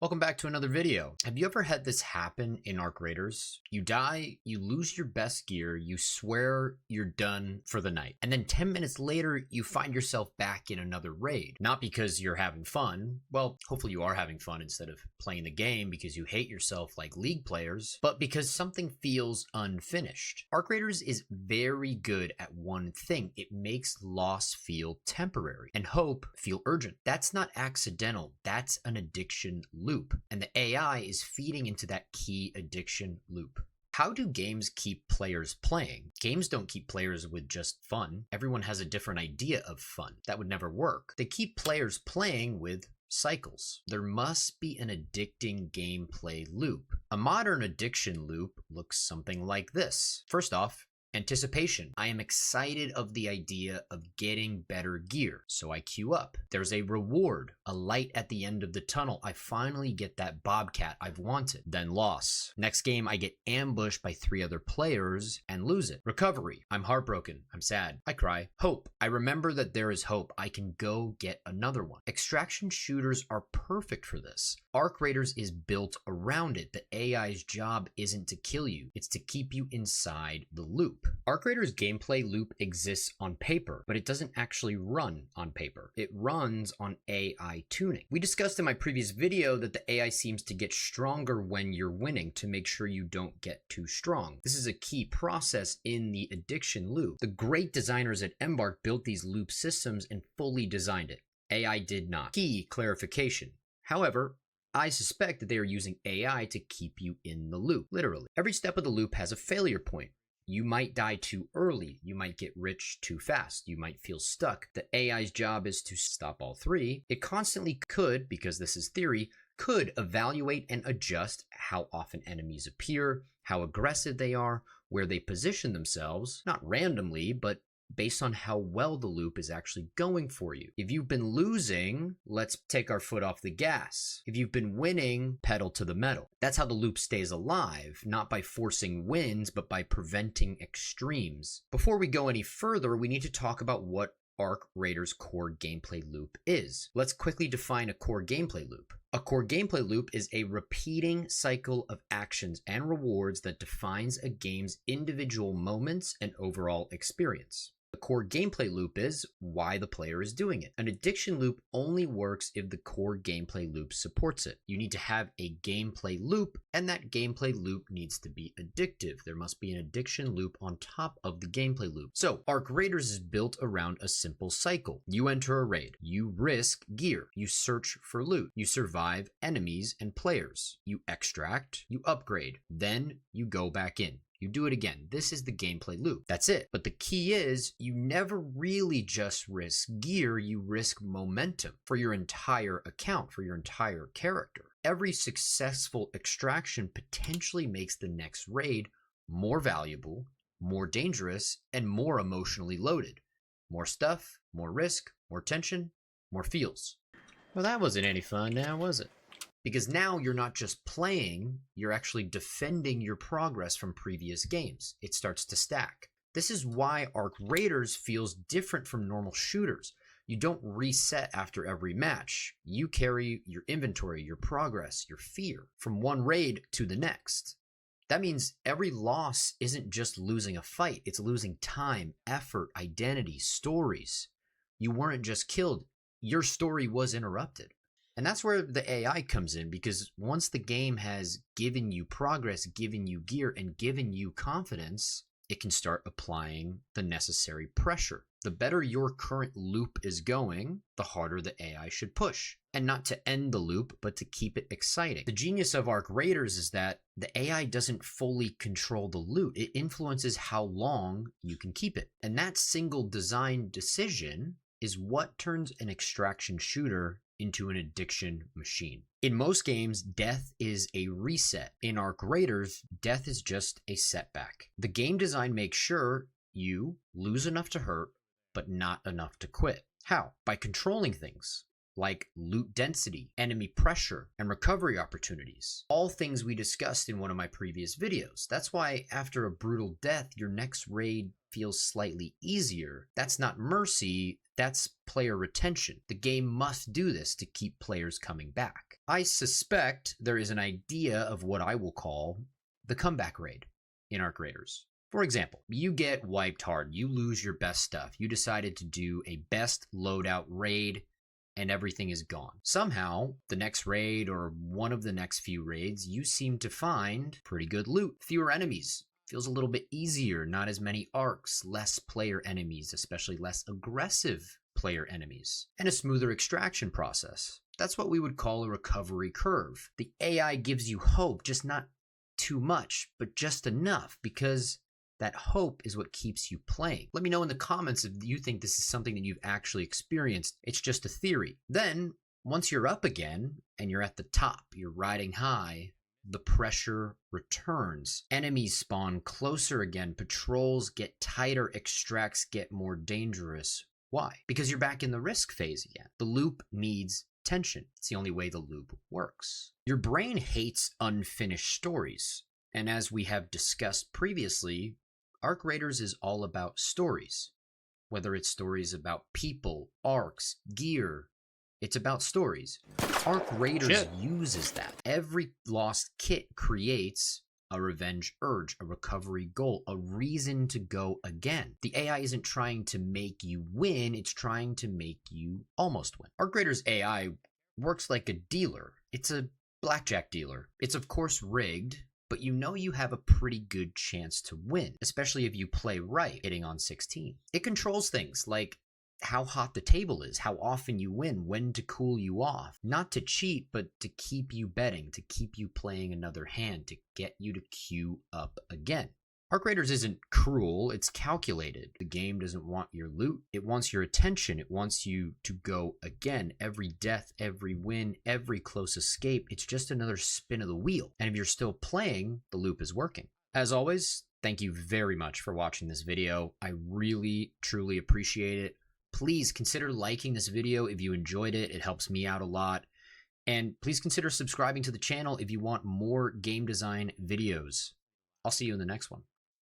Welcome back to another video. Have you ever had this happen in Arc Raiders? You die, you lose your best gear, you swear you're done for the night. And then 10 minutes later, you find yourself back in another raid. Not because you're having fun. Well, hopefully you are having fun instead of playing the game because you hate yourself like League players, but because something feels unfinished. Arc Raiders is very good at one thing. It makes loss feel temporary and hope feel urgent. That's not accidental. That's an addiction loop, and the AI is feeding into that key addiction loop. How do games keep players playing? Games don't keep players with just fun. Everyone has a different idea of fun. That would never work. They keep players playing with cycles. There must be an addicting gameplay loop. A modern addiction loop looks something like this. First off, anticipation. I am excited of the idea of getting better gear, so I queue up. There's a reward, a light at the end of the tunnel. I finally get that Bobcat I've wanted. Then loss. Next game, I get ambushed by 3 other players and lose it. Recovery. I'm heartbroken. I'm sad. I cry. Hope. I remember that there is hope. I can go get another one. Extraction shooters are perfect for this. Arc Raiders is built around it. The AI's job isn't to kill you. It's to keep you inside the loop. Arc Raiders gameplay loop exists on paper, but it doesn't actually run on paper. It runs on AI tuning. We discussed in my previous video that the AI seems to get stronger when you're winning to make sure you don't get too strong. This is a key process in the addiction loop. The great designers at Embark built these loop systems and fully designed it. AI did not. Key clarification. However, I suspect that they are using AI to keep you in the loop, literally. Every step of the loop has a failure point. You might die too early. You might get rich too fast. You might feel stuck. The AI's job is to stop all 3. It constantly could, because this is theory, could evaluate and adjust how often enemies appear, how aggressive they are, where they position themselves, not randomly, but based on how well the loop is actually going for you. If you've been losing, let's take our foot off the gas. If you've been winning, pedal to the metal. That's how the loop stays alive, not by forcing wins, but by preventing extremes. Before we go any further, we need to talk about what Arc Raiders' core gameplay loop is. Let's quickly define a core gameplay loop. A core gameplay loop is a repeating cycle of actions and rewards that defines a game's individual moments and overall experience. The core gameplay loop is why the player is doing it. An addiction loop only works if the core gameplay loop supports it. You need to have a gameplay loop, and that gameplay loop needs to be addictive. There must be an addiction loop on top of the gameplay loop. So, Arc Raiders is built around a simple cycle. You enter a raid. You risk gear. You search for loot. You survive enemies and players. You extract. You upgrade. Then you go back in. You do it again. This is the gameplay loop. That's it. But the key is you never really just risk gear, you risk momentum for your entire account, for your entire character. Every successful extraction potentially makes the next raid more valuable, more dangerous, and more emotionally loaded. More stuff, more risk, more tension, more feels. Well, that wasn't any fun now, was it? Because now you're not just playing, you're actually defending your progress from previous games. It starts to stack. This is why Arc Raiders feels different from normal shooters. You don't reset after every match. You carry your inventory, your progress, your fear from one raid to the next. That means every loss isn't just losing a fight, it's losing time, effort, identity, stories. You weren't just killed, your story was interrupted. And that's where the AI comes in, because once the game has given you progress, given you gear, and given you confidence, it can start applying the necessary pressure. The better your current loop is going, the harder the AI should push. And not to end the loop, but to keep it exciting. The genius of Arc Raiders is that the AI doesn't fully control the loot. It influences how long you can keep it. And that single design decision is what turns an extraction shooter into an addiction machine. In most games, death is a reset. In Arc Raiders, death is just a setback. The game design makes sure you lose enough to hurt, but not enough to quit. How? By controlling things, like loot density, enemy pressure, and recovery opportunities. All things we discussed in one of my previous videos. That's why after a brutal death, your next raid feels slightly easier. That's not mercy, that's player retention. The game must do this to keep players coming back. I suspect there is an idea of what I will call the comeback raid in Arc Raiders. For example, you get wiped hard, you lose your best stuff, you decided to do a best loadout raid, and everything is gone. Somehow, the next raid or one of the next few raids, you seem to find pretty good loot, fewer enemies. Feels a little bit easier, not as many arcs, less player enemies, especially less aggressive player enemies, and a smoother extraction process. That's what we would call a recovery curve. The AI gives you hope, just not too much, but just enough, because that hope is what keeps you playing. Let me know in the comments if you think this is something that you've actually experienced. It's just a theory. Then, once you're up again and you're at the top, you're riding high, the pressure returns. Enemies spawn closer again, patrols get tighter, extracts get more dangerous. Why? Because you're back in the risk phase again. The loop needs tension. It's the only way the loop works. Your brain hates unfinished stories. And as we have discussed previously, Arc Raiders is all about stories. Whether it's stories about people, arcs, gear, it's about stories. Arc Raiders uses that. Every lost kit creates a revenge urge, a recovery goal, a reason to go again. The AI isn't trying to make you win, it's trying to make you almost win. Arc Raiders AI works like a dealer. It's a blackjack dealer. It's of course rigged, but you know you have a pretty good chance to win, especially if you play right, hitting on 16. It controls things like how hot the table is, how often you win, when to cool you off. Not to cheat, but to keep you betting, to keep you playing another hand, to get you to queue up again. Arc Raiders isn't cruel, it's calculated. The game doesn't want your loot, it wants your attention, it wants you to go again. Every death, every win, every close escape, it's just another spin of the wheel. And if you're still playing, the loop is working. As always, thank you very much for watching this video. I really, truly appreciate it. Please consider liking this video if you enjoyed it. It helps me out a lot. And please consider subscribing to the channel if you want more game design videos. I'll see you in the next one.